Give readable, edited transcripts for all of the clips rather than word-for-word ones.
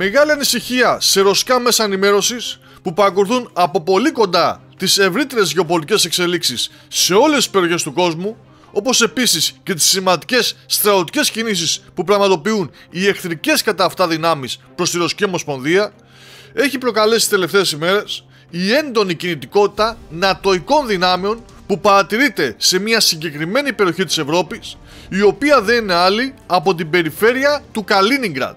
Μεγάλη ανησυχία σε ρωσικά μέσα ενημέρωσης που παρακολουθούν από πολύ κοντά τις ευρύτερες γεωπολιτικές εξελίξεις σε όλες τις περιοχές του κόσμου, όπως επίσης και τις σημαντικές στρατιωτικές κινήσεις που πραγματοποιούν οι εχθρικές κατά αυτά δυνάμεις προς τη Ρωσική Ομοσπονδία, έχει προκαλέσει τις τελευταίες ημέρες η έντονη κινητικότητα νατοικών δυνάμεων που παρατηρείται σε μια συγκεκριμένη περιοχή της Ευρώπης, η οποία δεν είναι άλλη από την περιφέρεια του Καλίνιγκραντ.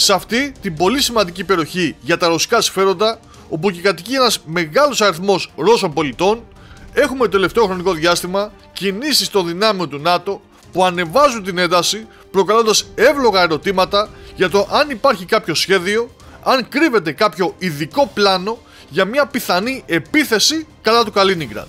Σε αυτή την πολύ σημαντική περιοχή για τα ρωσικά συμφέροντα, όπου και κατοικεί ένας μεγάλος αριθμός Ρώσων πολιτών, έχουμε το τελευταίο χρονικό διάστημα κινήσεις των δυνάμεων του ΝΑΤΟ που ανεβάζουν την ένταση, προκαλώντας εύλογα ερωτήματα για το αν υπάρχει κάποιο σχέδιο, αν κρύβεται κάποιο ειδικό πλάνο για μια πιθανή επίθεση κατά του Καλίνιγκραντ.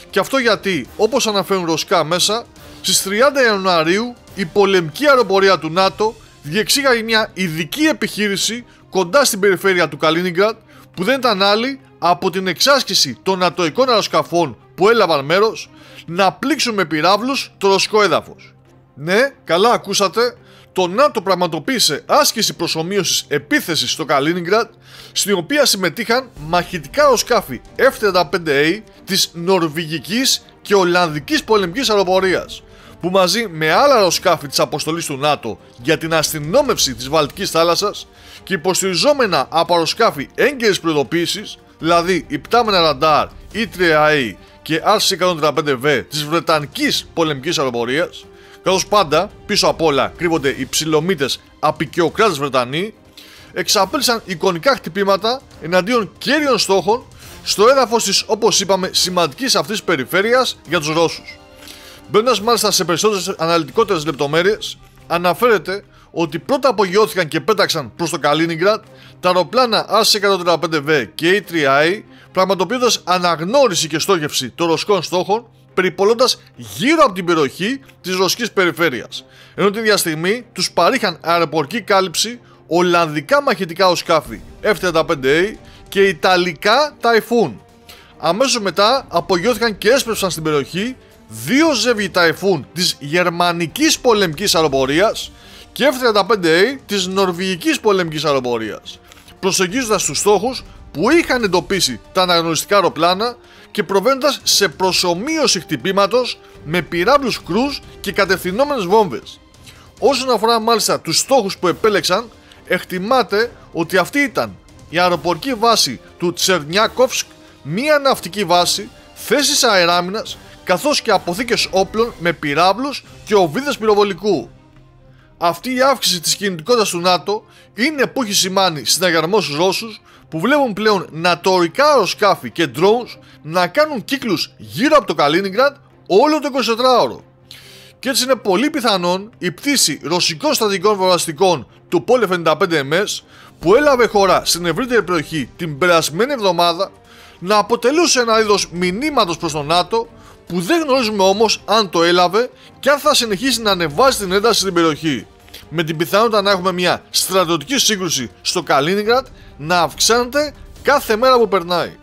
Και αυτό γιατί, όπως αναφέρουν ρωσικά μέσα, στις 30 Ιανουαρίου η πολεμική αεροπορία του ΝΑΤΟ διεξήγαγε μια ειδική επιχείρηση κοντά στην περιφέρεια του Καλίνιγκραντ, που δεν ήταν άλλη από την εξάσκηση των νατοικών αεροσκαφών που έλαβαν μέρος να πλήξουν με πυράβλους το ρωσικό έδαφος. Ναι, καλά ακούσατε, το ΝΑΤΟ πραγματοποίησε άσκηση προσομοίωσης επίθεσης στο Καλίνιγκραντ, στην οποία συμμετείχαν μαχητικά αεροσκάφη F-35A της νορβηγικής και ολλανδικής πολεμικής αεροπορίας, που μαζί με άλλα αεροσκάφη της αποστολής του ΝΑΤΟ για την αστυνόμευση της Βαλτικής θάλασσας και υποστηριζόμενα από αεροσκάφη έγκαιρης προειδοποίησης, δηλαδή υπτάμενα ραντάρ E-3A και RC-135V της Βρετανικής πολεμικής αεροπορίας, καθώς πάντα πίσω απ' όλα κρύβονται οι ψιλομύτες απικιοκράτες Βρετανοί, εξαπέλυσαν εικονικά χτυπήματα εναντίον κέριων στόχων στο έδαφος της, όπως είπαμε, σημαντικής αυτής περιφέρειας για τους Ρώσους. Μπαίνοντας μάλιστα σε περισσότερες αναλυτικότερες λεπτομέρειες, αναφέρεται ότι πρώτα απογειώθηκαν και πέταξαν προς το Καλίνιγκραντ τα αεροπλάνα RC-135V και E-3A, πραγματοποιώντας αναγνώριση και στόχευση των ρωσικών στόχων, περιπολώντας γύρω από την περιοχή της ρωσικής περιφέρειας, ενώ την ίδια στιγμή τους παρήχαν αεροπορική κάλυψη ολλανδικά μαχητικά αεροσκάφη F-35A και ιταλικά Typhoon. Αμέσως μετά απογειώθηκαν και έσπευσαν στην περιοχή δύο ζεύγοι Typhoon της γερμανικής πολεμικής αεροπορίας και F-35A της νορβηγικής πολεμικής αεροπορίας, προσεγγίζοντας τους στόχους που είχαν εντοπίσει τα αναγνωριστικά αεροπλάνα και προβαίνοντας σε προσομοίωση χτυπήματος με πυράβλους κρούζ και κατευθυνόμενες βόμβες. Όσον αφορά μάλιστα τους στόχους που επέλεξαν, εκτιμάται ότι αυτή ήταν η αεροπορική βάση του Τσερνιάκοφσκ, μία ναυτική βάση, θέσεις αεράμινας, καθώς και αποθήκες όπλων με πυράβλους και οβίδες πυροβολικού. Αυτή η αύξηση της κινητικότητας του ΝΑΤΟ είναι που έχει σημάνει συναγερμό στους Ρώσους, που βλέπουν πλέον νατοικά αεροσκάφη και drones να κάνουν κύκλους γύρω από το Καλίνιγκραντ όλο το 24ωρο. Και έτσι είναι πολύ πιθανόν η πτήση ρωσικών στρατηγικών βομβαρδιστικών του Pol 75MS, που έλαβε χώρα στην ευρύτερη περιοχή την περασμένη εβδομάδα, να αποτελούσε ένα είδος μηνύματος προς τον ΝΑΤΟ, που δεν γνωρίζουμε όμως αν το έλαβε και αν θα συνεχίσει να ανεβάζει την ένταση στην περιοχή, με την πιθανότητα να έχουμε μια στρατιωτική σύγκρουση στο Καλίνιγκραντ να αυξάνεται κάθε μέρα που περνάει.